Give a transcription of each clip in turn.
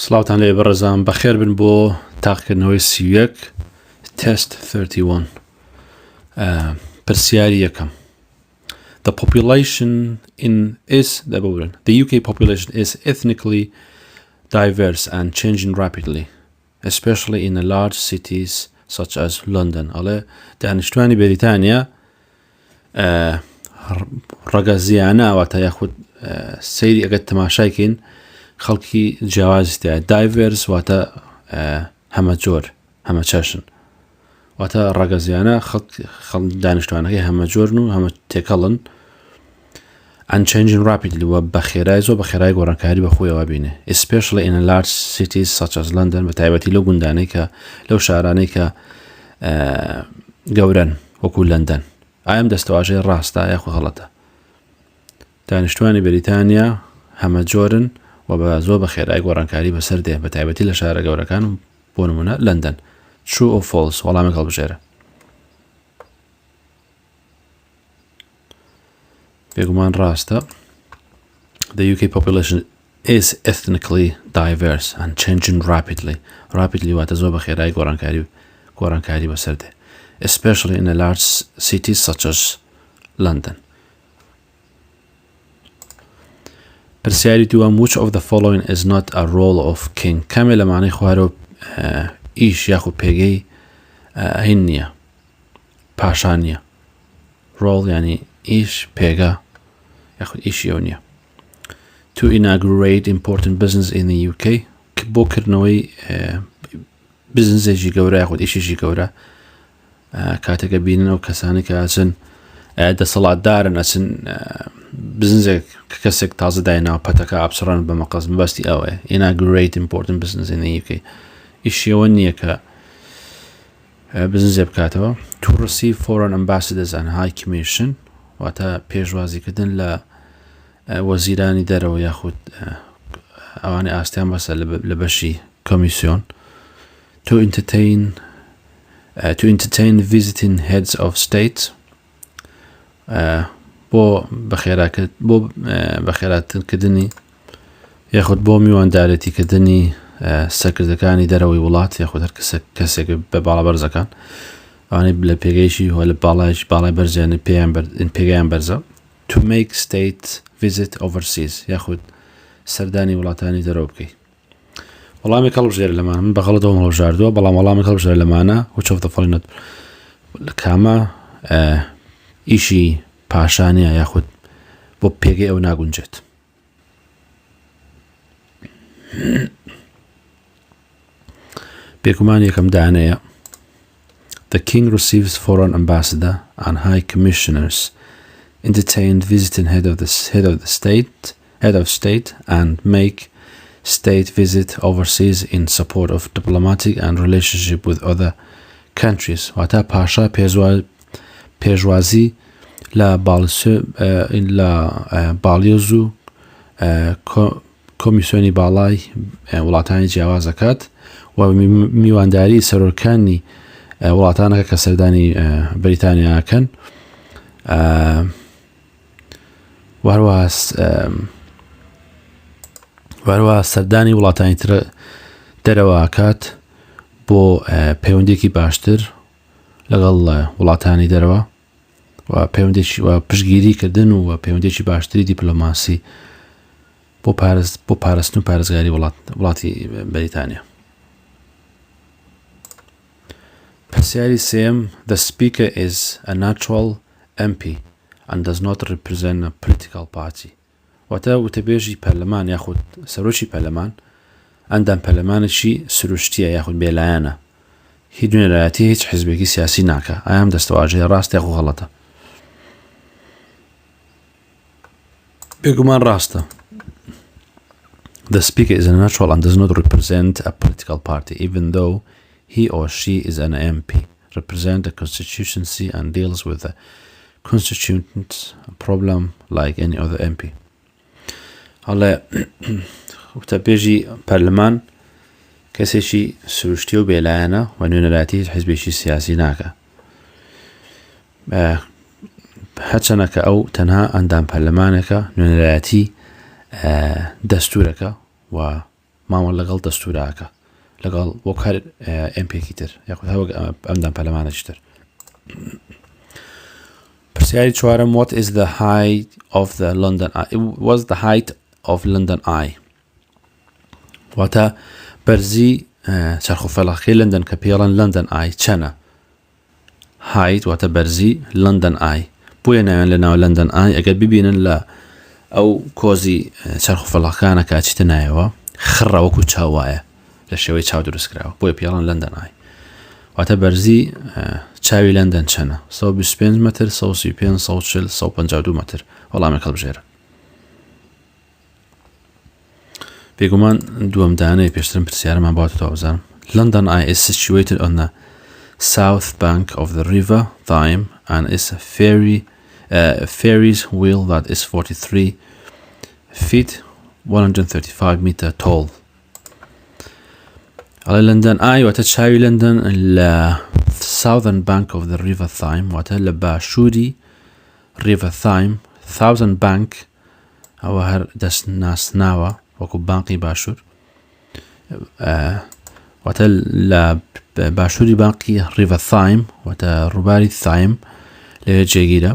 سڵاوتان لێ بەڕێزان بەخێر بن بۆ تاقیکردنەوەی 31 تست 31 پرسیاری یەکەم. The UK population is ethnically diverse and changing rapidly, especially in the large cities such as London. ئەڵێ دانیشتوانی بەریتانیا ڕەگەزیانە ئەواتە یاخود سەیری ئەگەر تەماشایکەین خەڵکی جیاوازی تایە. دایڤێرس واتە هەمە جۆر هەمە چەشن واتە ڕەگەزیانە دانیشتوانەکەی هەمە جۆرن و هەمە تێکەڵن and changing rapidly و بەخێرای زۆر بەخێرای گۆڕانکاری بەخۆیەوە بینێ especially in large cities such as London بە تایبەتی لەو گوندانەی کە لەو شارانەی کە گەورەن وەکو لەندەن. ئایا ئەم دەستەواژەی ڕاستە یاخۆ غەڵەتە؟ دانیشتوانی بەریتانیا هەمە جۆرن و بە زۆر بەخێرای گۆڕانکاری بەسەر دێ بە تایبەتی لە شارە گەورەکان و بۆ نمونە لەندەن. True or false؟ وەڵامێک هەڵبژێرە. بێگومان ڕاستە. The UK population is ethnically diverse and changing rapidly. Rapidly واتە زۆر بەخێرای گۆڕانکاری بەسەر دێ especially in the large cities such as London. پرسیاری دووەم which of the following is not a role of king؟ کامێ لە معنەی خوارەوە ئیش یاخود پێگەی هین نییە، پاشان نییە. role یعنی ئیش پێگە یاخود ئیشی ئەو نییە. To inaugurate important business in the UK بۆ کردنەوەی بزنسێکی گەورە یاخود ئیشیشی گەورە کاتێکە بینن ئەو کەسانی کە ئەچن دەسەڵاتدارن ئەچن بزنسێک کەسێک تازە دایناوە پەتەکە ئابسڕان بە مەقەز مەبەستی ئەوەیە. inaugurate important business in the UK ئیشیەوە نییە کە بزنسێ بکاتەوە. To receive foreign ambassadors and high commission واتە پێشوازیکردن لە وەزیرانی دەرەوە یاخود ئەوانەی ئاستیان بەسە لە بەشی کۆمیسیۆن. To entertain visiting heads of state بۆ بەخێراتکردنی یاخود بۆ میواندارەتیکردنی سەرکردەکانی دەرەوەی وڵات یاخود هەر کەسێک بە باڵابەرزەکان ئەوانەی لە پێگەیشی و لە باڵای بەرزیانە پێگەیان بەرزە. To make state visit overseas یاخود سەردانی وڵاتانی دەرەوە بکەیت. وەڵامێک هەڵبژێرە لەمانە من بەغەڵەتەوە هەڵبژاردووە بەڵام وەڵامێک هەڵبژێرە لەمانە which of the following کامە ئیشی پاشانیە یاخود بۆ پێگەی ئەو ناگونجێت. بێگومان یەکەم دانەیە. The king receives foreign ambassador and high commissioners, entertained visiting head of state and make state visit overseas in support of diplomatic and relationship with other countries. واتە پاشا پێشوازی لە باڵیۆز و کۆمیسیۆنی باڵای وڵاتانی جیاوازەکات و میوانداری سەرۆرکانی وڵاتانەکە کە سەردانی بەریتانیاکەن وەروە سەردانی وڵاتانی تر دەرەوەکات بۆ پەیوەندێکی باشتر لەگەڵ وڵاتانی دەرەوە و پەیوەندێکی و پشتگیریکردن و پەیوەندێکی باشتری دیپلۆماسی بۆ پاراستن و پارێزگاری وڵاتی بەریتانیا. پرسیاری سێم. The speaker is a natural MP and does not represent a political party. واتە وتەبێژی پەرلەمان یاخود سەرۆکی پەرلەمان ئەندام پەرلەمانێکی سروشتیە یاخود بێلایەنە هیچ نوێنەرایەتی هیچ حیزبێکی سیاسی ناکە. ئایا ئەم دەستەواژەیە ڕاستە یاخود غەڵەتە؟ بێگومان ڕاستە. The speaker is a natural and does not represent a political party even though he or she is an MP, represent a constituency and deals with a constituent problem like any other MP. هەڵێ وتەبێژی پەرلەمان کەسێکی سروشتی و بێلایەنە و نوێنەرایەتی هیچ حیزبێکی سیاسی ناکە هەرچەنە کە ئەو تەنها ئەندام پەرلەمانێکە نوێنەرایەتی دەستورەکە و ماوەڵ لەگەڵ دەستوراکە لەگەڵ وەک هەر ئەمپێکی تر یاخود هەوەک ئەمدان پەلەمانێکی تر. پرسیاری چوارەم what is the height of the London Eye? It was the height of London Eye. واتە بەرزی چەرخۆفەڵەقەکەی لندن کە پێڵەن London Eye چەنە؟ height واتە بەرزی London Eye. بۆیە ناوێن لە ناو London Eye ئەگەر ببینن لە ئەو کۆزی چەرخۆفەڵەقەکانە کاچیتە نایەوە خڕە وەکو چاو وایە لە شێوەی چاو دروست کراوە بۆیە پێڵەن London Eye. واتە بەرزی چاوی لەندەن چەنە؟ 125 متر 135 140 152 متر. وەڵامێک هەڵبژێرە. بێگومان دووەم دانەیە پێشترم پرسیارەمان باتەوە بزانم. London Eye is situated on the south bank of the river Thyme and is a ferry's wheel that is 43 feet 135 meter tall. على London Eye واتە چاوی لندن لە southern bank of the river Thyme واتە لە باشووری river Thyme. thousand bank ئەوە هەر دەست ناسناوە وەکو بانقی باشوور واتە لە باشووری بانقی river Thyme واتە ڕووباری Thyme لێ جێگیرە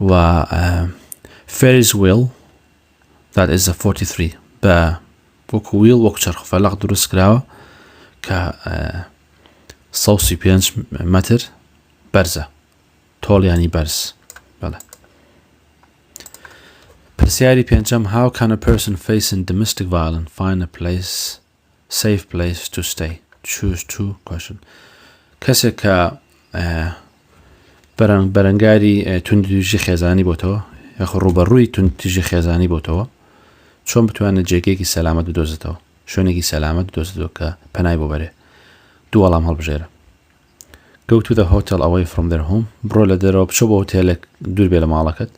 و ferry's wheel that is a 43 بە وەکو ویل وەکو چەرخۆفەڵەق دروست کراوە کە 135 متر بەرزە تۆڵ ینی بەرز. بەڵێ. پرسیاری پێنجەم how can a person facing domestic violence find a safe place to stay? Choose two question. کەسێک کە بەرەنگاری توندویژی خێزانی بۆتەوە یاخۆ ڕوبەڕووی توندویژی خێزانی بۆتەوە چۆن بتوانێت جێگەیەکی سەلامەت بدۆزێتەوە شوێنێکی سەلامەت بدۆزێتەوە کە پەنای بۆ بەرێ؟ دوو وەڵام هەڵبژێرە. go to the hotel away from their home بڕۆ لە دەرەوە بچۆ بە هۆتێلێک دوور بێ لە ماڵەکەت.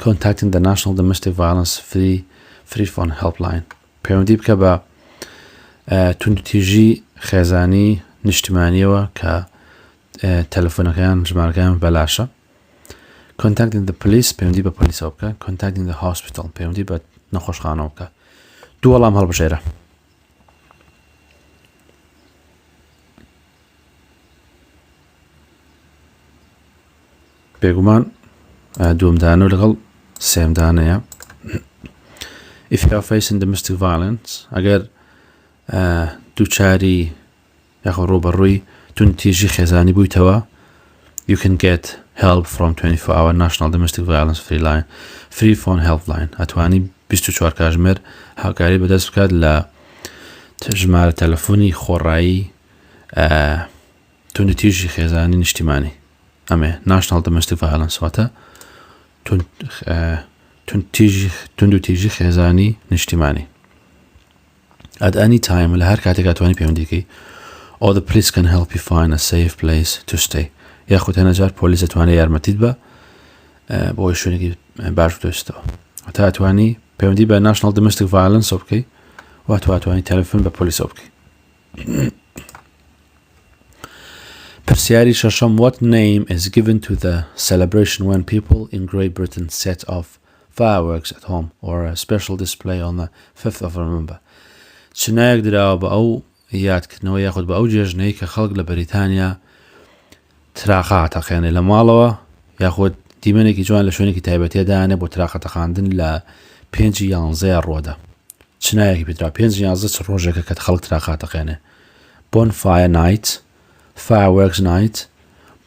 contacting the national domestic violence free phone helpline پەیوەندی بکە بە توندوتیژی خێزانی نیشتیمانیەوە کە تەلەفۆنەکەیان ژمارەکەیان بەلاشە. contacting the police پەیوەندی بە پۆلیسەوە بکە. contacting the hospital پەیوەندی بە نەخۆشخانەوە بکە. دوو وەڵام هەڵبژێرە. بێگومان دووەم دانە و لەگەڵ سێم دانەیە. if you are facing domestic violence ئەگەر دووچاری یاخۆ ڕوبەڕووی توندوتیژی خێزانی بوویتەوە you can get help from 24-hour national domestic violence free phone helpline. ئەتوانی 24 کاتژمێر هاوکاری بەدەست بکات لە ژمارە تەلەفۆنی خۆڕایی توندوتیژی خێزانی نیشتیمانی. ئەمێ national domestic violence واتە توندوتیژی خێزانی نیشتیمانی. at any time لە هەر کاتێک ئەتوانی پەیوەندیکەی or the police can help you find a safe place to stay. یاخود هەنەجار پۆلیس ئەتوانێت یارمەتیت بە بۆی شوێنێکی باش بدۆزیتەوە. هەتا ئەتوانی پەیوەندی بە national domestic violence بکەی و ئەتوانی تەلەفۆن بە پۆلیسەوە بکەی. پرسیاری شەشەم what name is given to the celebration when people in Great Britain set off fireworks at home or a special display on the 5th of November? چ نایەک دراوە بە ئەو یادکردنەوە یاخود بە ئەو جێژنەی کە خەڵک لە بەریتانیا تراقە تەقێنێ لە ماڵەوە یاخود دیمەنێکی جوان لە شوێنێکی تایبەتیە دانێ بۆ تراقە تەقاندن لە 5/11 ڕۆدا. چ نایەکی پێدرا 5/11 چ ڕۆژێکە کە خەڵک تراقە تەقێنێ؟ bonfire night, fireworks night,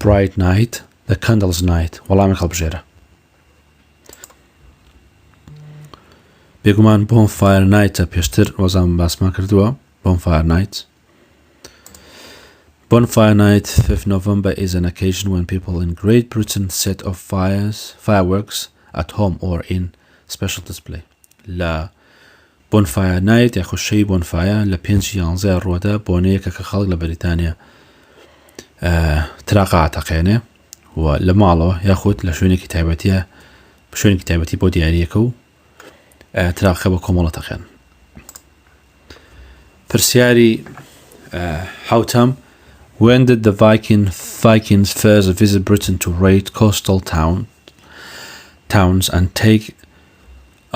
bright night, the candles night. وەڵامی هەڵبژێرە. بێگومان bonfire night پێشتر وەزان باسمان کردووە. bonfire night. Bonfire night, 5th November, is an occasion when people in Great Britain set off fireworks at home or in special display. La bonfire night یاخۆ شەی bonfire لە 5/11 ڕۆدا بۆنەیەکە کە خەڵک لە بەریتانیا تراقە تەقێنێ و لە ماڵەوە یاخود لە شوێنێکی تایبەتی بۆ دیاریەکە و تراقە بە کۆمەڵە تەقێن. پرسیاری حوتەم when did the Vikings first visit Britain to raid coastal towns and take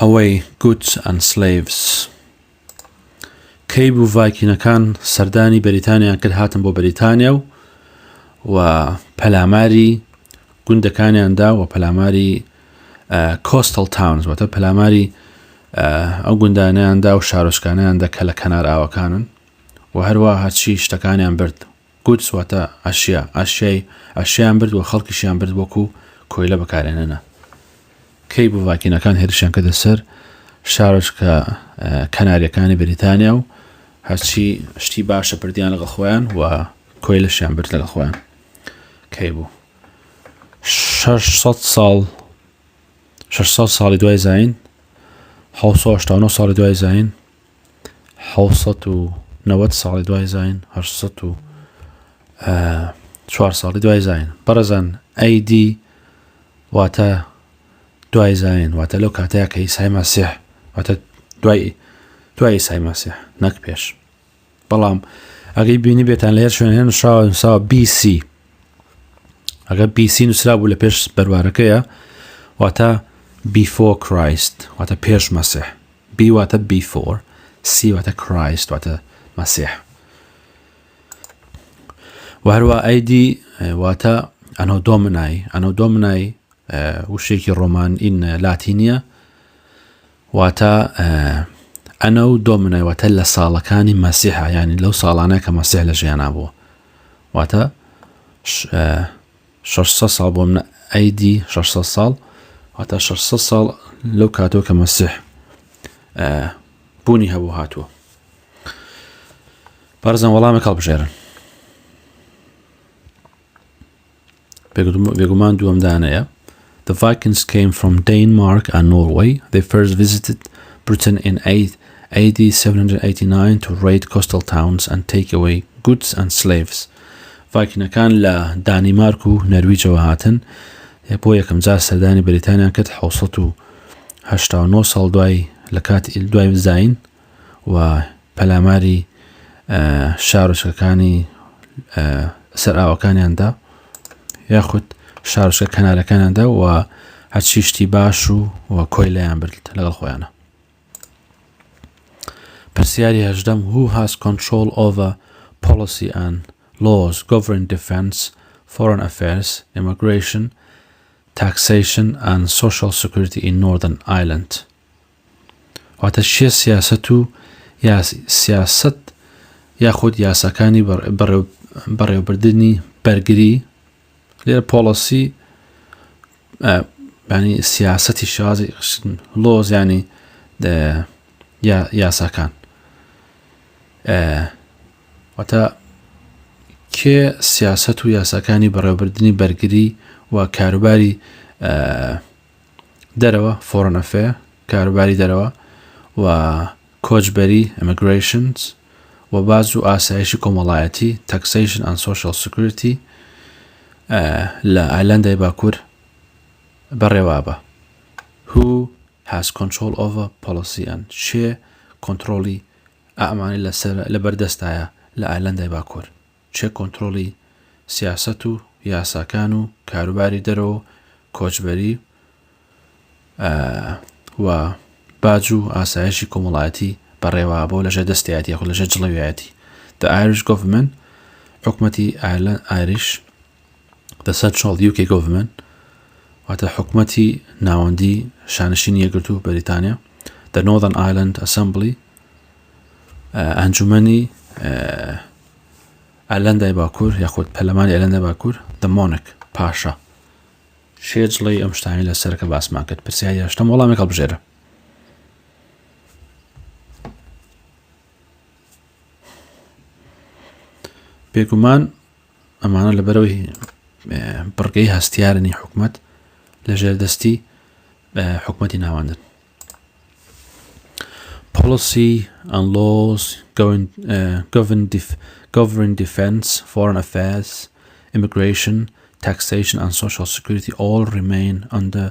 away goods and slaves? کەی بوو ڤایکینەکان سەردانی بەریتانیان کرد هاتن بۆ بەریتانیا و پەلاماری گوندەکانیاندا و پەلاماری coastal towns واتە پەلاماری ئەو گوندانیاندا و شارۆچکانیاندا کە لە کەنار ئاوەکانن و هەروە هەرچی شتەکانیان برد گودس واتە ئەشیان برد و خەڵکیشیان برد وەکو کۆیلە بەکارێنەنە. کەی بوو ڤایکینەکان هێرشیان کردە سەر شارۆچکە کەناریەکانی بەریتانیا و هەرچی شتی باشە بردیان لەگەڵ خۆیان و کۆیلەشیان برد لەگەڵ خۆیان. کەی بوو 600 ساڵی دوای زین 789 ساڵی دوای زین 790 ساڵی دوای زین 804 ساڵی دوای زین بەڕێزان ئەیدی واتە دوای زین واتە لەو کاتەیە کە ئیسای مەسیح واتە دوای ئیسای مەسیح نەک پێش. بەڵام ئەگەی بینی بێتان لە هێر شوێن نووسراوە BC ئەگە BC نووسرا بوو لە پێش بەروارەکەیە واتە before Christ واتە پێش مەسیح. B واتە before C واتە Christ واتە مەسیح و هەروە ئەیدی واتە ئەنۆدۆمنای وشێکی ڕۆمانین لاتینیە واتە ئەنۆدۆمنای واتە لە ساڵەکانی مەسیحە یعنی لەو ساڵانەیە کە مەسیح لە ژیانە بووە واتە 600 ساڵ بۆ منە ئەیدی 600 ساڵ واتە 600 ساڵ لەو کاتۆ کە مەسیح بوونی هەبوو هاتووە. بەڕێزان وەڵامێک هەڵبژێرن. بێگومان دووەمدانەیە. The Vikings came from Denmark and Norway. They first visited Britain in AD 789 to raid coastal towns and take away goods and slaves. ڤایکینەکان لە دانیمارک و نەرویجەوە هاتن بۆ یەکەم جار سەردانی بەریتانیان کرد 789 ساڵ لە کاتی دوای زین و پەلاماری شارۆچکەکانی سەر ئاوەکانیاندا یاخود شارۆچکە کەنارەکانیاندا و هەرچی شتی باش و کۆیلەیان برد لەگەڵ خۆیانە. پرسیاری هەژدەم Who has control over policy and laws governing defense, foreign affairs, immigration, taxation and social security in Northern Ireland. واتە شێ سیاسەت و سیاسەت یاخود یاساکانی بەڕێوەبردنی بەرگری لێرە پۆلیسی ینی سیاسەتی شازی لۆز ینی یاساکان واتە کێ سیاسەت و یاساکانی بەڕێوەبردنی بەرگری و کاروباری دەرەوە foreign affair کاروباری دەرەوە و کۆچبەری immigrations و باز و ئاسایشی کۆمەڵایەتی taxation and social security لە ئایلەندای باکوور بەڕێوابە. Who has control over policy and چێ کۆنتڕۆلی ئەمانی لە بەردەستایە لە ئایلەندای باکوور چێ کۆنتڕۆلی سیاسەت و یاساکان و کاروباری دەرەوە کۆچبەری و باج و ئاسایشی کۆمەڵایەتی بەڕێوابە و لەژێر دەستایەتی یاخود لەژێر جڵەویایەتی. The Irish government حکومەتی Irish the central UK government واتە حکومەتی ناوەندی شانشینی یەکگرتووە بەریتانیا the Northern Ireland Assembly ئەنجومەنی ئایلەندای باکوور یاخود پەرلەمانی ئایلەندای باکوور the monarch پاشا. شێ جڵەی ئەم شتانی لەسەرکە باسمان کرد. پرسیاری هەشتەم وەڵامێک هەڵبژێرە. بێگومان ئەمانە لەبەرەوەی بڕگەی هەستیارنی حکومەت لە ژێردەستی حکومەتی ناوەندن. Policy and laws govern defense, foreign affairs, immigration, taxation and social security all remain under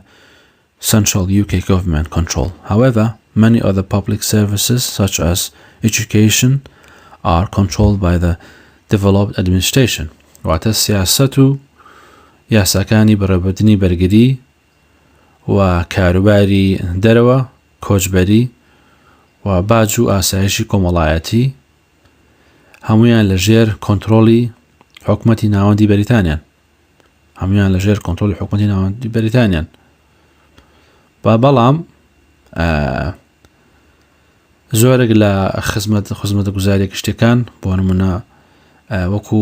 central UK government control. However, many other public services such as education are controlled by the devolved administration. واتە سیاسەت و یاساکانی بەڕێوەبردنی بەرگری و کاروباری دەرەوە کۆچبەری و باج و ئاسایشی کۆمەڵایەتی هەمویان لەژێر کۆنتڕۆلی حکومەتی ناوەندی بەریتانیان هەمویان لەژێر کۆنتڕۆلی حکومەتی ناوەندی بەریتانیان بەڵام زۆرێک لە خزمەتە گوزاریەک شتەکان بۆ نمونە وەکو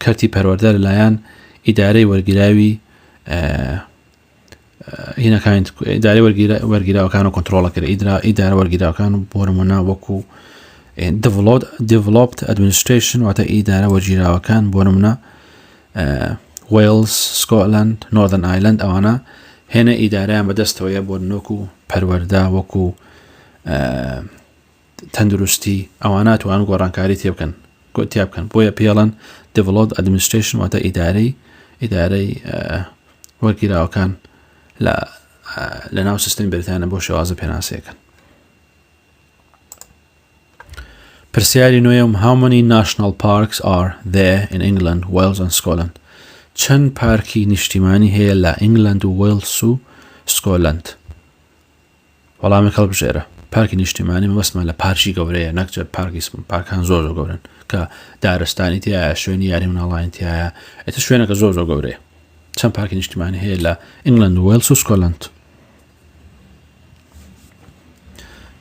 کەرتی پەروەردە لەلایەن ئیدارەی وەرگیراوی هینەکان ئیدارەی وەرگیراوەکان و کۆنتڕۆڵەکرد ئیدارە وەرگیراوەکان بۆ نمونە وەکو developed administration واتە ئیدارە وەرگیراوەکان بۆ نمونە وێلز، سکۆتلەند، نۆردن ئایلەند ئەوانە هێنە ئیدارەیان بەدەستەوەیە بۆ نۆکو پەروەردە وەکو تەندروستی ئەوانە توان گۆڕانکاری تیا بکەن بۆیە پێڵەن developed administration واتە ئیدارەی وەرگیراوەکان لە ناو سیستەمی بەریتانیا بۆ شێوازە پێناسەکەن. پرسیاری نوێم how many national parks are there in England, Wales and Scotland؟ چەند پارکی نیشتیمانی هەیە لە ئینگلند و وێلس و سکۆتلەند؟ وەڵامی هەڵبژێرە. پارکی نیشتیمانی مەبەستمان لە پارکی گەورەیە نەک پارکان زۆر گەورن کە دارستانی تایە، شوێنی یاری مناڵانی تایە، ئێتە شوێنەکە زۆر گەورەیە. چەند پارکی نیشتیمانی هەیە لە ئینگلند و وێلس و سکۆتلەند؟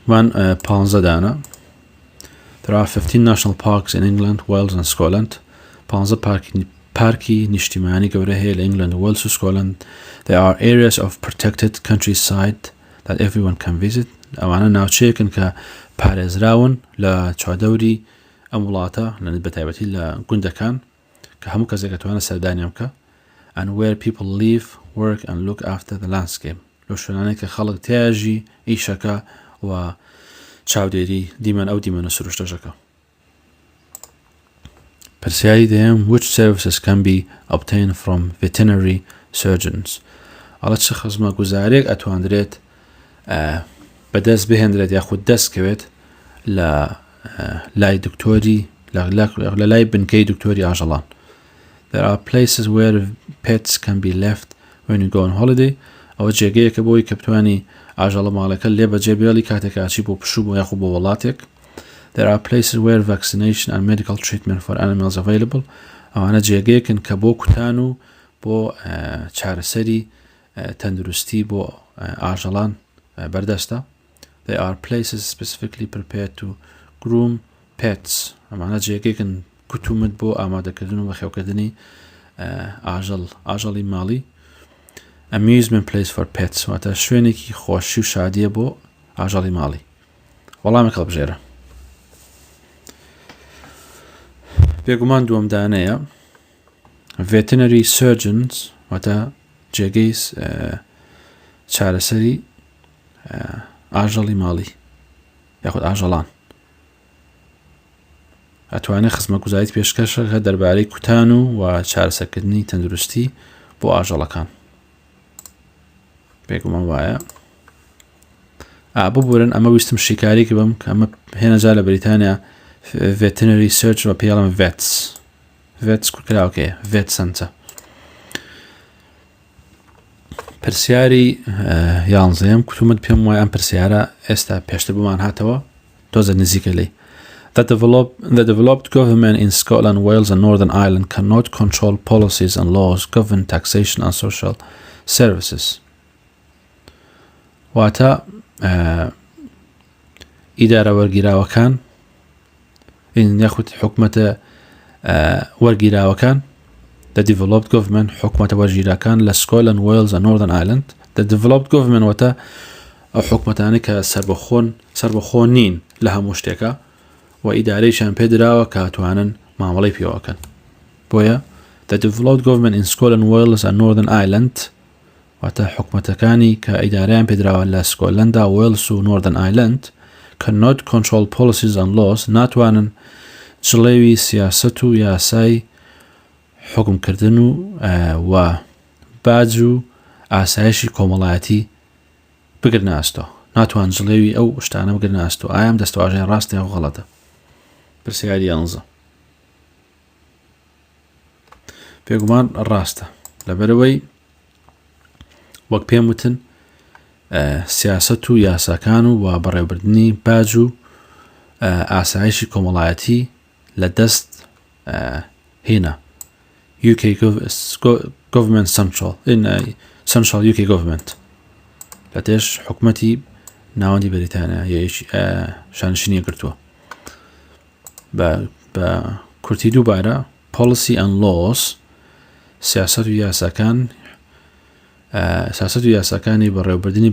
من 15 دانە. There are 15 national parks in England, Wales and Scotland. 15 پارکی نیشتیمانی گەورە هەیە لە ئینگلند و وێلس و سکۆتلەند. There are areas of protected countryside that everyone can visit. ئەوانە ناوچەیەکن کە پارێزراون لە چوادەوری ئەم وڵاتە لە بەتایبەتی لە گوندەکان کە هەموو کەسێک دەتوانێت سەردانیان بکە and where people live, work and look after the landscape. لە شوێنانێک کە خەڵک تیاژی ئیشەکە و چاودێری ئەو دیمەنە سروشتەشەکە. پرسیاری دەیەم which services can be obtained from veterinary surgeons؟ ئەڵە چه خزمە گوزارێک ئەتواندرێت بەدەست بهێنرێت یاخود دەستکەوێت لە لای دکتۆری لە لای بنکەی دکتۆری ئاژەڵان. There are places where pets can be left when you go on holiday. ئەوە جێگەیەکە بۆی کە بتوانی ئاژەڵە ماڵەکە لێ بەجێ بێڵی کاتێکاچی بۆ پشوو بۆ یاخود بۆ وڵاتێک. There are places where vaccination and medical treatment for animals available. ئەوانە جێگەیەکن کە بۆ کوتان و بۆ چارەسەری تەندروستی بۆ ئاژەڵان بەردەستە. They are places specifically prepared to groom pets. ئەمانە جێگەیەکن کوتومت بۆ ئامادەکردن و بەخێوکردنی ئاژەڵی ماڵی. Amusement place for pets واتە شوێنێکی خۆشی و شادیە بۆ ئاژەڵی ماڵی. وەڵامی هەڵبژێرە. بێگومان دووەم دانەیە veterinary surgeons واتە جێگەی چارەسەری ئاژەڵی ماڵی یاخود ئاژەڵان ئەتوانێت خزمەتگوزاریت پێشکەشەکە دەربارەی کوتان و چارەسەرکردنی تەندروستی بۆ ئاژەڵەکان. بێگومان وایە ببورن ئەمە ویستم شیکاریکە بم کە ئەمە هێنەجار لە بەریتانیا veterinary search و پێڵم vets کوکراوکەیە vet center. پرسیاری یانزەیەم کوتومت پێم وایە ئەم پرسیارە ئێستا پێشتر بمان هاتەوە تۆزە نزیکە لی. The developed government in Scotland, Wales and Northern Ireland cannot control policies and laws, govern taxation and social services. واتە ئیدارە وەرگیراوەکان یاخود حکومەتە وەرگیراوەکان the developed government حکومەتە وەرگیراکان لە Scotland, Wales and Northern Ireland. The developed government واتە ئەو حکومەتانە کە سەربەخۆ نین لە هەموو شتێکە و ئیدارەیشان پێدراوە کە ئەتوانن مامەڵەی پێوەکەن. بۆیە the developed government in Scotland, Wales and Northern Ireland واتە حکومەتەکانی کە ئیدارەیان پێدراوە لە سکۆتلەندا، وێلس و نۆردن ئایلند cannot control policies and laws ناتوانن جڵێوی سیاست و یاسای حکمکردن و باج و ئاسایشی کۆمەڵایەتی بگرنە ئەستۆ، ناتوان جڵێوی ئەو شتانە بگرنە ئەستۆ. ئایا دەستەواژەیە ڕاستە یاخود غەڵەتە؟ پرسیاری یانزە. پێگومان ڕاستە لەبەرەوەی وەک پێم وتن سیاست و یاساکان و بەڕێوەبردنی باج و ئاسایشی کۆمەڵایەتی لە دەست هێنا UK government central UK government لە تێش حکومەتی ناوەندی بەریتانیا شانشینی گرتووە بە کورتی دووبارە policy and laws سیاست و یاساکانی بەڕێوەبردنی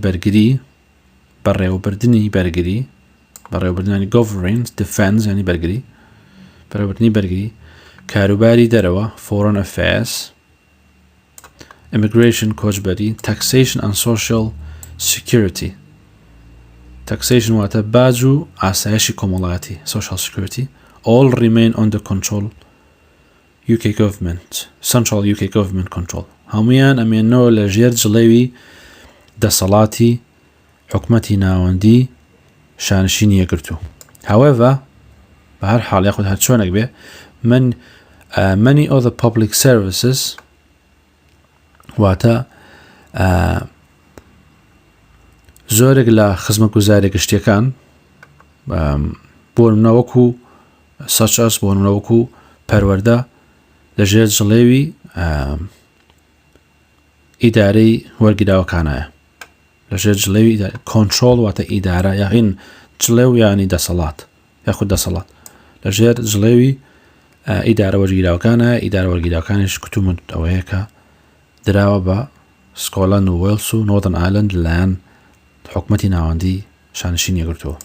بەڕێوەبردنی governance defense ینی بەڕێوەبردنی بەرگری کاروباری دەرەوە foreign affairs immigration کۆچبەری taxation and social security taxation واتە باج و ئاسایشی کۆمەڵایەتی social security all remain under control UK government central UK government control هەمویان ئەمێنەوە لە ژێر جڵێوی دەسەڵاتی حکومەتی ناوەندی شانشینی یەکگرتووە however بە هەر حاڵ یاخود هەر چۆنێک بێ many other public services واتە زۆرێک لە خزمەتگوزاری گشتیەکان بۆ نمونەوەکو such as بۆ نمونەوەکو پەروەردە لە ژێر جڵێوی ئیدارەی وەرگیراوەکانایە لە ژێر جڵێوی کۆنترۆڵ واتە ئیدارە یاخین جڵێو ینی دەسەڵات یاخود دەسەڵات لە ژێر جڵێوی ئیدارە وەرگیراوەکانە ئیدارە وەرگیراوەکانیش کتومت ئەوەیە کە دراوە بە سکۆتلاند و وێلس و نۆردن ئایلند لەلایەن حکومەتی ناوەندی شانشینی یەکگرتووە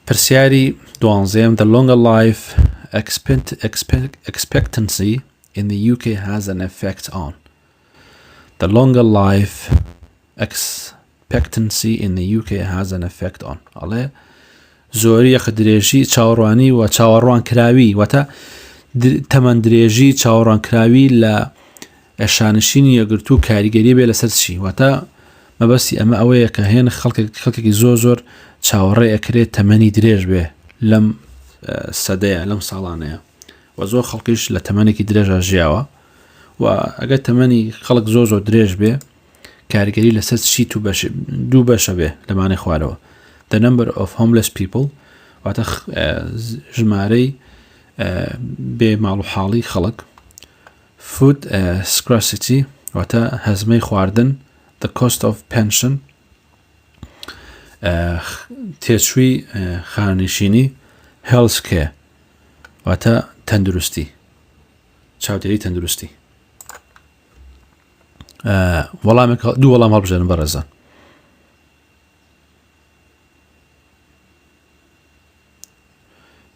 پرسیاری دوانزەم the longer life expectancy in the UK has an effect on the longer life expectancy in the UK has an effect on ئەڵێ زۆری یەخ درێژی چاوەڕوانی و چاوەڕوان کراوی واتە تەمەن درێژی چاوەڕوان کراوی لە شانشینی یەکگرتوو کاریگەری بێ لەسەر چی واتە مەبەستی ئەمە ئەوەیە کە هێن خەڵکێکی زۆر چاوەڕێ ئەکرێت تەمەنی درێژ بێ لەم سەدەیە لەم ساڵانەیە و زۆر خەڵکیش لە تەمەنێکی درێژە ژیاوە و ئەگەر تەمەنی خەڵک زۆر درێژ بێ کاریگەری لەسەر چی دوو بەشە بێ لەمانەی خوارەوە the number of homeless people واتە ژمارەی بێ ماڵ و حاڵی خەڵک food scarcity واتە هەزمەی خواردن the cost of pension تێچووی خانشینی health care واتە تەندروستی چاودێری تەندروستی دوو وەڵام هەڵبژێنن بەڕێزان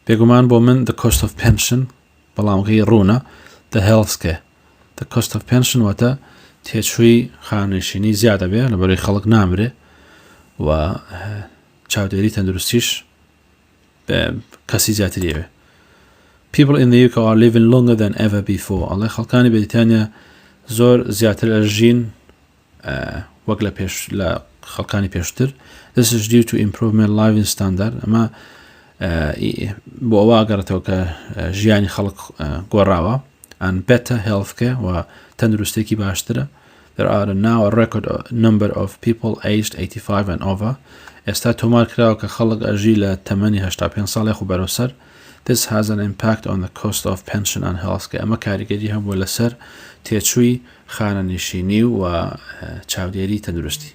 بێگومان بۆ من the cost of pension بەڵامگەی ڕوونە the health care the cost of pension واتە تێچووی خانشینی زیادە بێ لەبەرەوەی خەڵک نامرێ و چاودێری تەندروستیش کەسی زیاتری ئەوێ people in the UK are living longer than ever before ئەڵێ خەڵکانی بەریتانیا زۆر زیاتر ئەژین وەک لە خەڵکانی پێشتر this is due to improvement living standard ئەمە بۆ ئەوە ئەگەڕێتەوە کە ژیانی خەڵک گۆڕاوە and better healthcare و تەندروستێکی باشترە there are now a record number of people aged 85 and over ئێستا تۆمار کراوە کە خەڵک ئەژی لە تەمەنی 85 ساڵێک و بەرەوسەر this has an impact on the cost of pension and healthcare ئەمە کاریگەری هەبووە لەسەر تێچووی خانەنشینی و چاودێری تەندروستی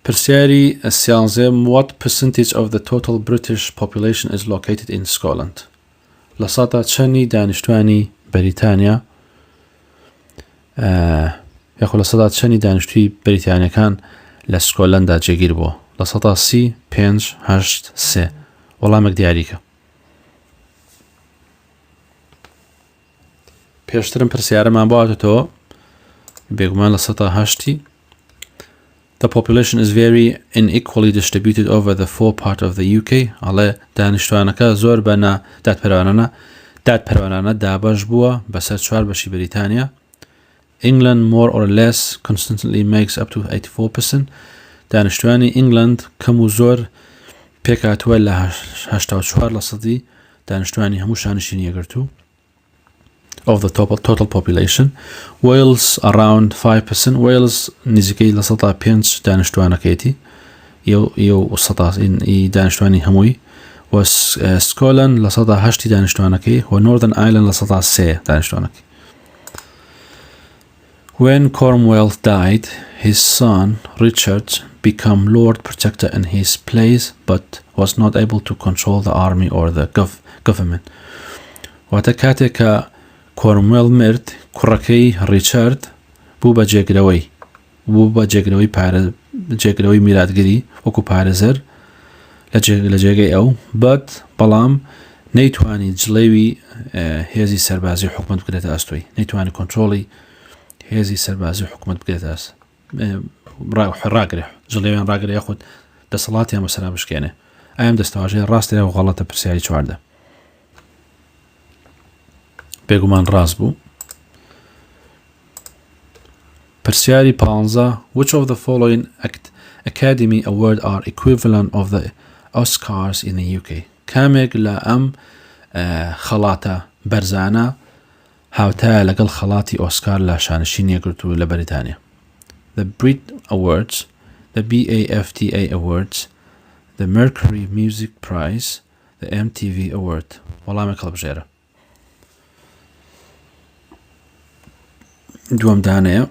پرسیاری سیانزەم what percentage of the total British population is located in Scotland لە سەدا چەندی دانیشتوانی بەریتانیا یاخۆ لە سەدا چەندی دانیشتووی بەریتانیەکان لە سکۆتلەنددا جێگیر بووە لە سەدا 35 وەڵامێک دیاریکە پێشترم پرسیارەمان بۆهاتێتەوە بێگومان لە سەدا 8 The population is very unequally distributed over the four part of the UK ئەڵێ دانیشتوانەکە زۆر بەنا دادپەروانانە دابەش بووە بەسەر 4 بەشی بەریتانیا England more or less constantly makes up to 84% دانیشتوانی ئینگلند کەم و زۆر پێکاتوە لە 84% دانیشتوانی هەموو شانشینی یەکگرتوو of the total population. Wales around 5%. Wales نزيكي لسطا 5 دانشتوانەکەیەتی یو سطا دانشتوانی هەمووی و سکۆلەند لە سەدا 8 دانشتوانەکەی و نۆردن ئایلند لە سەدا 3 دانشتوانەکەی. When Cromwell died, his son Richard became Lord Protector in his place but was not able to control the army or the government. واتە کاتێک کە کۆرموێڵ مرد کوڕەکەی ڕیچارد بوو بە جێگرەوەی میراتگیری وەکو پارێزەر لە جێگەی ئەو بەڵام نەیتوانی جڵێوی هێزی سەربازی حکومەت بکرێتە ئەستۆی، نەیتوانی کۆنتڕۆڵی هێزی سەربازی حکومەت بکرێتە ئەست ڕاگرێ جڵێویان ڕاگرێ یاخود دەسەڵاتیان بەسەرا بشکێنێ. ئەم دەستەواژەیە ڕاستێرە و غەڵەتە پرسیاری 14 بێگومان ڕاست بوو. پرسیاری 15 Which of the following Academy Award are equivalent of the Oscars in the UK? کامێک لە ئەم خەڵاتە بەرزانە هاوتایە لەگەڵ خەڵاتی ئۆسکار لە شانشینیە گرتو لە بەریتانیا. The Brit Awards, the BAFTA Awards, the Mercury Music Prize, the MTV Award. وەڵامێک هەڵبژێرە. دووەم دانەیە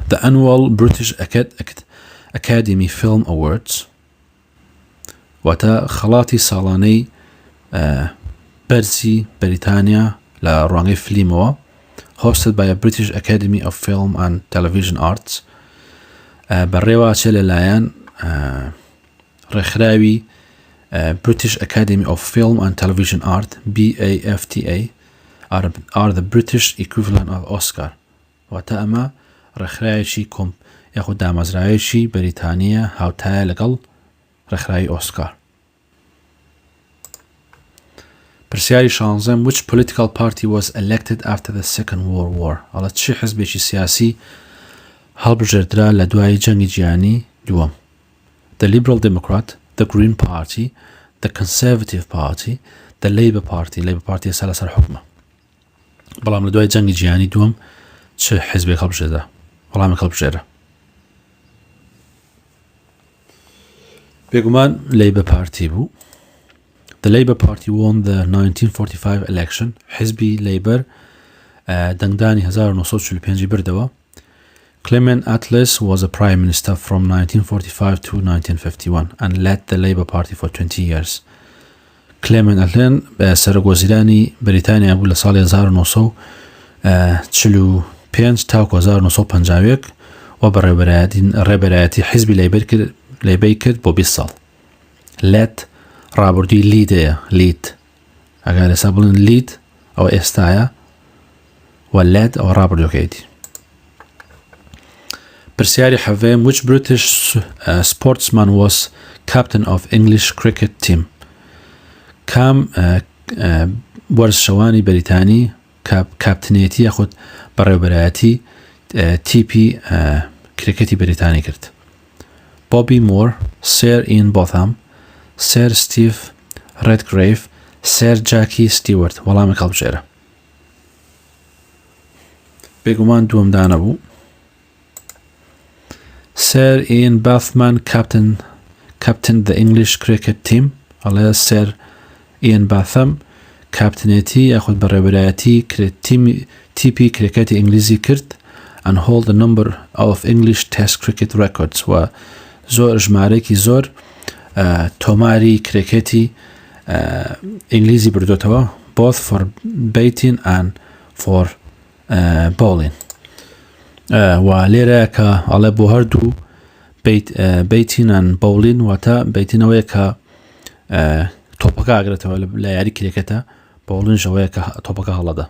The annual British Academy Film Awards واتە خەڵاتی ساڵانەی بەرزی بەریتانیا لە ڕوانگەی فلیمەوە hosted by a British Academy of Film and Television Arts بەڕێوەچێ لەلایەن ڕێکخراوی British Academy of Film and Television Art BAFTA are the British equivalent of Oscar. واتە ئەمە ڕێکخراوێکی کۆم یاخود دامەزراوێکی بەریتانیا هاوتایە لەگەڵ ڕێکخراوی ئۆسکار. پرسیاری 16 Which political party was elected after the Second World War? ئەڵە چی حزبێکی سیاسی هەڵبژێردرا لە دوای جەنگی جیهانی دووەم؟ The Liberal Democrat, the Green Party, the Conservative Party, the Labour Party. Labour Party ێستا لەسەر حکومە. بەڵام لە دوای جەنگی جیهانی دووەم چ حزبێک هەڵبژێردرا؟ وەڵامێک هەڵبژێرە. بێگومان Labour Party بوو. The Labour Party won the 1945 election. حزبی Labour دەنگدانی 1945 بردەوە. Clement Attlee was a prime minister from 1945 to 1951 and led the Labour Party for 20 years. Clement Attlee سەرۆکوەزیرانی بەریتانیا بوو لە ساڵی 1945 تاوەکو 1950 و بە ڕێبەرایەتی حزبی لەیبەی کرد بۆ 20 ساڵ. لێت ڕابردووی لیدەیە لیت ئەگەر ئێستا بڵێن لیت ئەوە ئێستایە و لێت ئەوە ڕابردووەکەیەتی. پرسیاری حەڤەیەم Which British sportsman was captain of English cricket team? کام وەرزشەوانی بەریتانی کاپتنێتی یاخود بەڕێوەبەرایەتی تیپی کرێکەتی بەریتانی کرد؟ بۆبی مۆر، سێر ئین بۆثام، سێر ستیڤ ڕێدگرێڤ، سێر جاکی ستیوەرت. وەڵامێک هەڵبژێرە. بێگومان دووەم دانە بوو. سێر ئین باثمان captain the English cricket team. ئەڵێ سێر ئین باثەم کاپتنێتی یاخود بەڕێوەبەرایەتی تیپی کرێکەتی ئینگلیزی کرد and hold a number of English test cricket records و زۆر ژمارەیەکی زۆر تۆماری کرێکەتی ئینگلیزی بردوتەوە both for batting and for bowling. و لێرە کە ئەڵێ بۆ هەردوو batting and bowling واتە بەیتینەوەیە کە تۆپەکە ئاگرێتەوە لە یاری کرێکەتە bowling ژەوەیە کە تۆپەکە هەڵەدا.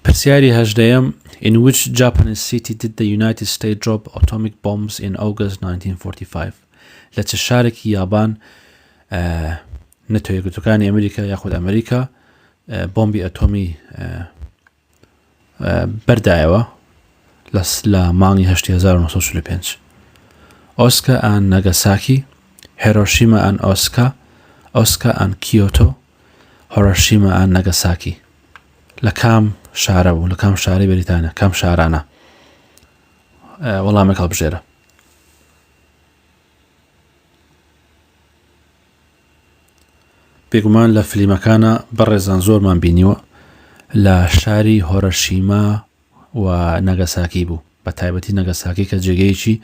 پرسیاری 18 In which Japanese city did the United States drop atomic bombs in August 1945? لە چه شارێکی یابان نەتۆیەکگرتوەکانی ئەمریکا یاخود ئەمریکا بۆمبی ئەتۆمی بەردایەوە لە مانگی 1945. Osaka and Nagasaki, Hiroshima and Osaka and Kyoto, هیروشیما و ناگاساکی لە کام شارە بوو، لە کام شاری بەریتانیا، کام شارانە؟ وەڵامێک هەڵبژێرە. بێگومان لە فلیمەکانە بەڕێزان زۆرمان بینیوە لە شاری هیروشیما و ناگاساکی بوو، بە تایبەتی ناگاساکی کە جێگەیەکی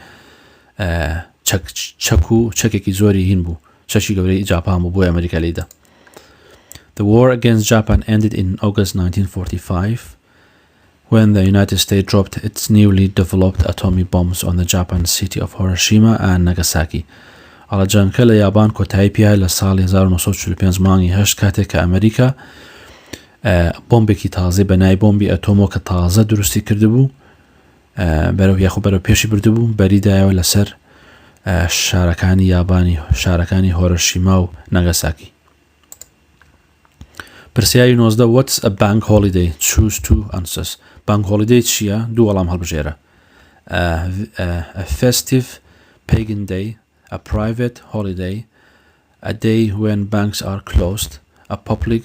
چەکێکی زۆری هین بوو، چەکی گەورەی جاپان بوو بۆی ئەمریکا لێیدا. The war against Japan ended in August 1945 when the United States dropped its newly developed atomic bombs on the Japan city of Hiroshima and Nagasaki. على جانکە لە یابان کۆتایی پیا لە ساڵی 1945 مانگی 8 کاتێک کە ئەمریکا بۆمبێکی تازەی بەنای بۆمبی ئەتۆمۆ کە تازە دروستی کردبوو بەرەو یاخود بەرەو پێشی بردبوو بەریدایەوە لەسەر شارەکانی یابانی، شارەکانی هیروشیما و ناگاساکی. پرسیاری 19 What's a bank holiday? Choose two answers. Bank holiday چییە؟ دوو وەڵام هەڵبژێرە. A festive pagan day, a private holiday, a day when banks are closed, a public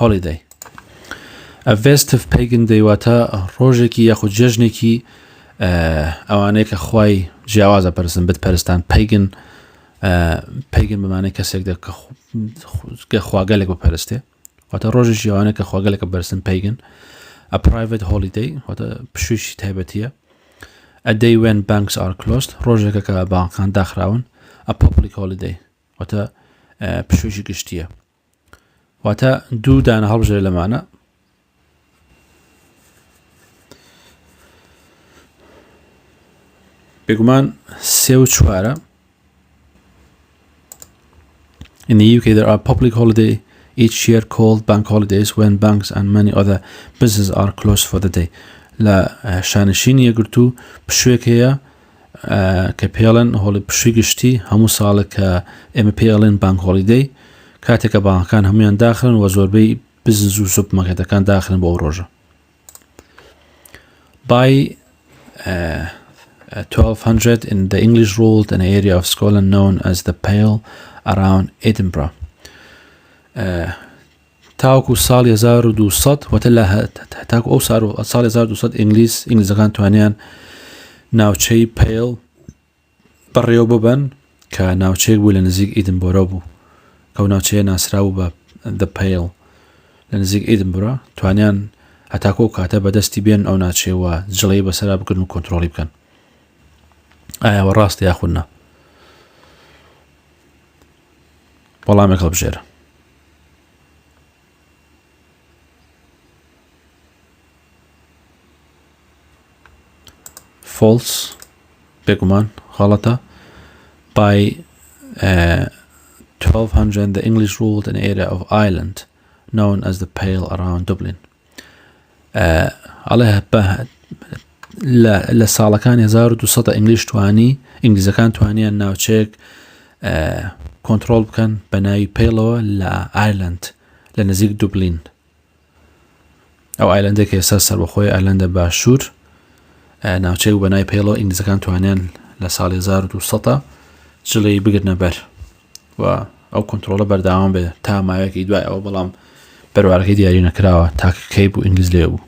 holiday. A festive pagan day واتە ڕۆژێکی یاخود جەژنێکی ئەوانەیە کە خوای جیاوازە پەرستن بتپەرستان. pagan بمانەی کەسێک کە خواگەلێک بپەرستێ، واتە ڕۆژێکی ئەوانەیە کە خواگەلێکە بەرزن pagan. A private holiday واتە پشویشی تایبەتیە. A day when banks are closed ڕۆژێکە کە بانکان داخراون. A public holiday واتە پشویشی گشتیە. واتە دوو دانە هەڵبژێرە لەمانە. بێگومان 3 و 4. In the UK there are public holiday each year called bank holidays when banks and many other businesses are closed for the day. لە شانشینی یەکگرتوو پشوێک هەیە کە پێڵێن هۆڵی پشووی گشتی هەموو ساڵێک کە ئێمە پێڵێن بانک هۆلیدەی، کاتێککە بانکەکان هەمویان داخرن و زۆربەی بزنس و سوپمارکێتەکان داخرن بۆ ئەو ڕۆژە. By 1200 in the English ruled an area of Scotland known as the Pale around Edinburgh. تاوەکو ساڵی 1200 واتە لە تاکو ئەو ساڵی 1200 ئینگلیزەکان توانیان ناوچەی پێڵ بەڕێوە ببەن کە ناوچەیەک بوو لە نزیک ئیدنبۆرە بوو، کە ناوچەیە ناسرااو بە The Pale لە نزیک ئیدنبۆرە، توانیان هەتاکۆ و کاتە بەدەستی بێن ئەو ناوچەیەوە جڵەی بەسەرا بکردن و کۆنتترۆلی بکەن. ئایاوە ڕاستە یاخودنا؟ وەڵامێک هەڵبژێرە. False. بێگومان غەڵەتە. By 1200 the English ruled an area of Ireland known as the Pale around Dublin. على لە ساڵەکانی 1200 ئینگلیزەکان توانیان ناوچەیەک کۆنتترۆل بکەن بە ناوی پێڵەوە لە ئایرلند لە نزیک دوبلین. ئەو ئایلندێک ئێستا سەربەخۆی ئایلندە باشوور ناوچەی و بە ناوی پێڵەوە ئینگلیزەکان توانیان لە ساڵی 1200 جڵەی بگرنە بەر و ئەو کۆنتترۆلە بەردەوام بێ تا ماوەیەکی دوای ئەوە، بەڵام بەروارەکەی دیاری نەکراوە تاکەکەی بوو ئینگلیز لێ بوو.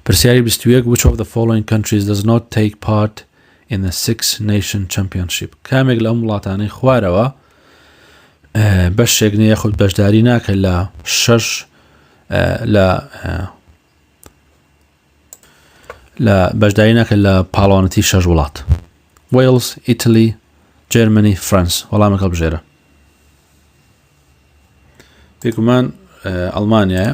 پرسیاری 21 Which of the following countries does not take part in the Six Nation Championship? کامێک لەم وڵاتانەی خوارەوە بەشێک نیە خود بەشداری ناکە لە 6 لە بەشداری ناکە لە پاڵەوانەتی 6 وڵات. Wales, Italy, Germany, France. وەڵامێک هەڵبژێرە. بێگومان ئەڵمانیایە.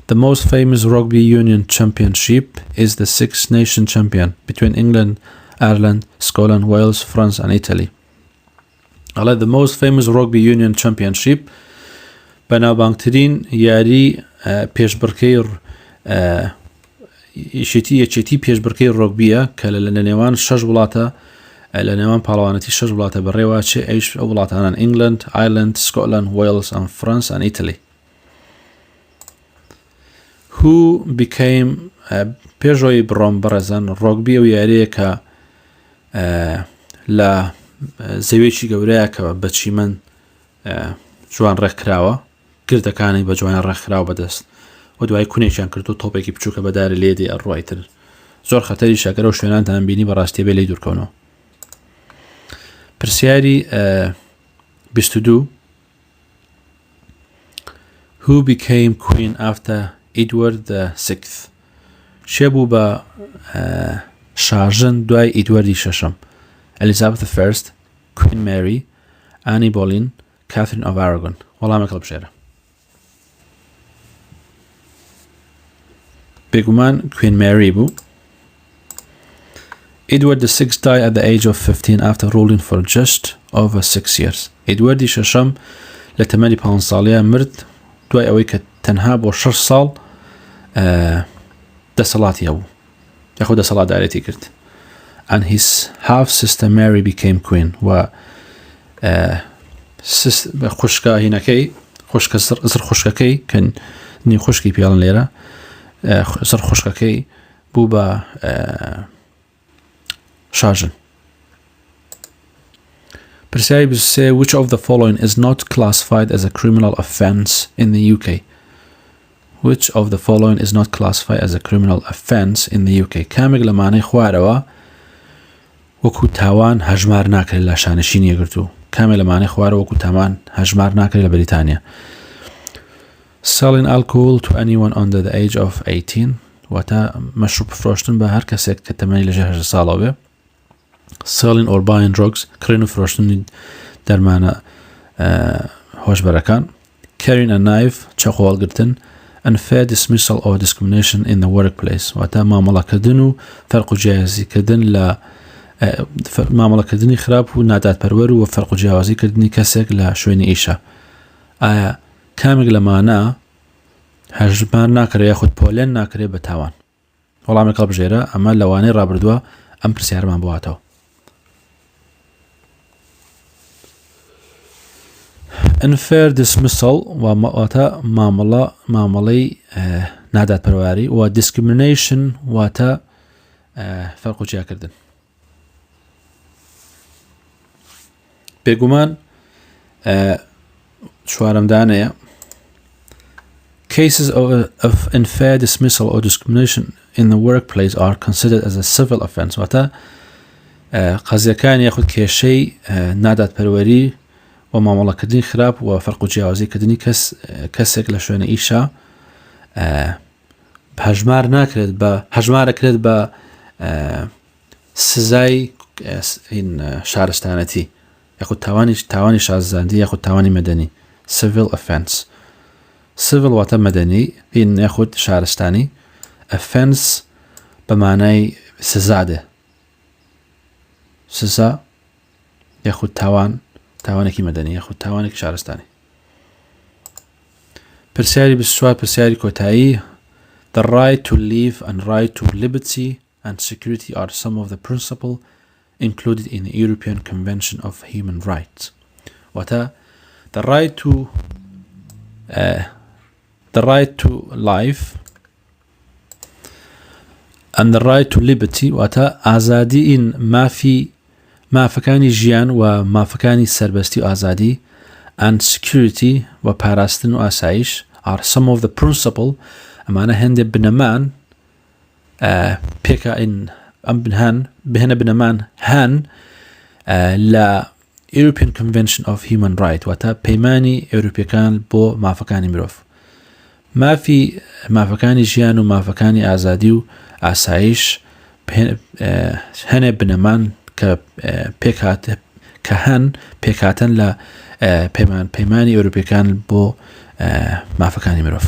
The most famous rugby union championship is the Six Nation Champion between England, Ireland, Scotland, Wales, France and Italy. The most famous rugby union championship بەناوبانگترین یاری پێشبڕکەی یەکێتی پێشبڕکەی ڕۆگبیە کە لە نێوان 6 وڵاتە لە نێوان پاڵەوانەتی 6 وڵاتە بەڕێواچێ ئەیش ئەو وڵاتانان England, Ireland, Scotland, Wales and France and Italy. Who became پێشۆی بڕۆم بەڕێزان ڕۆگبی و یاریە کە لە زەویێکی گەورەیە کە بە چیمەن جوان ڕێککراوە گردەکانی بە جوانە ڕێکخراوە بەدەست و دوای کونێکیان کرد و تۆپێکی بچووکە بەدارە لێدی ئەڕوایتر زۆر خەتەری شەکەرە و شوێنانتان بینی بەڕاستی بێ لی دوورکەونەوە. پرسیاری 22 Who became queen after Edward VI شێ بوو بە شاژن دوای ئیدوەردی شەشەم Elizabeth I, Queen Mary, Annie Boleyn, Catherine of Aragon. وەڵامێک هەڵبژێرە. بێگومان Queen Mary بوو. Edward VI died at the age of 15 after ruling for just over 6 years. ئیدوەردی شەشەم لە تەمەنی 5 ساڵیە مرد دوای ئەوەی کە تەنها بۆ 6 ساڵ دەسەڵاتی هەبوو یاخود دەسەڵاتدارێتی کرد. And his half-sister Mary became queen. و خوشکە هینەکەی زر خوشکەکەی کە نی خوشکی پیاڵن لێرە زر خوشکەکەی بوو بە شاژن. پرسیاری 23 Which of the following is not classified as a criminal offence in the UK? Which of the following is not classified as a criminal offence in the UK? کامێک لە مانەی خوارەوە وەکو تاوان هەژمار ناکرێت لە شانشینی یەکگرتوو. کامێک لە مانەی خوارەوە وەکو تاوان هەژمار ناکرێت لە بەریتانیا. Selling alcohol to anyone under the age of 18 واتە مەشروب فرۆشتن بە هەر کەسێک کە تەمەنی لەژێر 18 ساڵەوە بێ. Selling or buying drugs کڕین و فرۆشتنی دەرمانە هۆشبەرەکان. Carrying a knife چەقۆڵگرتن. Unfair dismissal or discrimination in the workplace واتە مامەڵەکردن و فەرق و جیاوازیکردن لە مامەڵەکردنی خراپ و نادادپەروەر و فەرق و جیاوازیکردنی کەسێک لە شوێنی ئیشە. ئایا کامێک لەمانە هەژمار ناکرێت یاخود پۆلێن ناکرێت بە تاوان؟ وەڵامێک هەڵبژێرە ئەمە لەوانەی ڕابردووە ئەم پرسیارمان بواتەوە. Unfair dismissal واتە مامەڵەی نادادپەروەری و discrimination واتە فەرق و جیاکردن. بێگومان چوارەمدانەیە Cases of unfair dismissal or discrimination in the workplace are considered as a civil offence واتە قەزیەکان یاخود کێشەی نادادپەروەری و مامەڵەکردنی خراپ و فەرق و جیاوازیکردنی کەسێک لە شوێنە ئیشە هەژمارەکرێت بە سزای شارستانەتی یاخود تاوانی شازاندی یاخود تاوانی مەدەنی civil offence. civil واتە مەدەنی هین یاخود شارستانی. offence بە مانای سزادێ سزا یاخود تاوانێکی مەدەنی یاخود تاوانێکی شارستانی. پرسیاری 24 پرسیاری کۆتایی The right to live and right to liberty and security are some of the principles included in the European Convention of Human Rights. واتە the right to life and the right to liberty واتە ئازادی in مافەکانی ژیان و مافەکانی سەربەستی و ئازادی and security و پاراستن و ئاسایش are some of the principle ئەمانە هەندێک بنەمان پێکەین ئەم بهێنە بنەمان هەن لە European Convention of Human Rights واتە پەیمانی ئەوروپیەکان بۆ مافەکانی مرۆڤ. مافەکانی ژیان و مافەکانی ئازادی و ئاسایش هەنێ بنەمان کە هەن پێکهاتن لە پەیمانی ئەوروپیەکان بۆ مافەکانی مرۆڤ.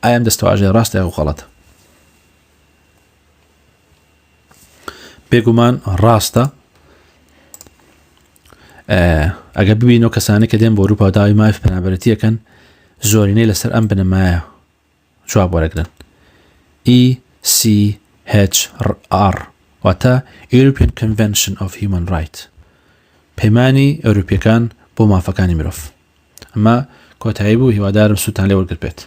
ئایا ئەم دەستەواژەیە ڕاستە یاخود غەڵەتە؟ بێگومان ڕاستە. ئەگە ببینەوە کەسانێک کە دێن بۆ ئەوروپا داوای مافی پەنابەرەتیەکەن زۆرینەی لەسەر ئەم بنەمایە جواب وەرەگرن. ECHR واتە European Convention of Human Rights پەیمانی ئەوروپیەکان بۆ مافەکانی مرۆڤ. ئەمە کۆتایی بوو هیوادارم سوتان لێ وەرگرت بێت.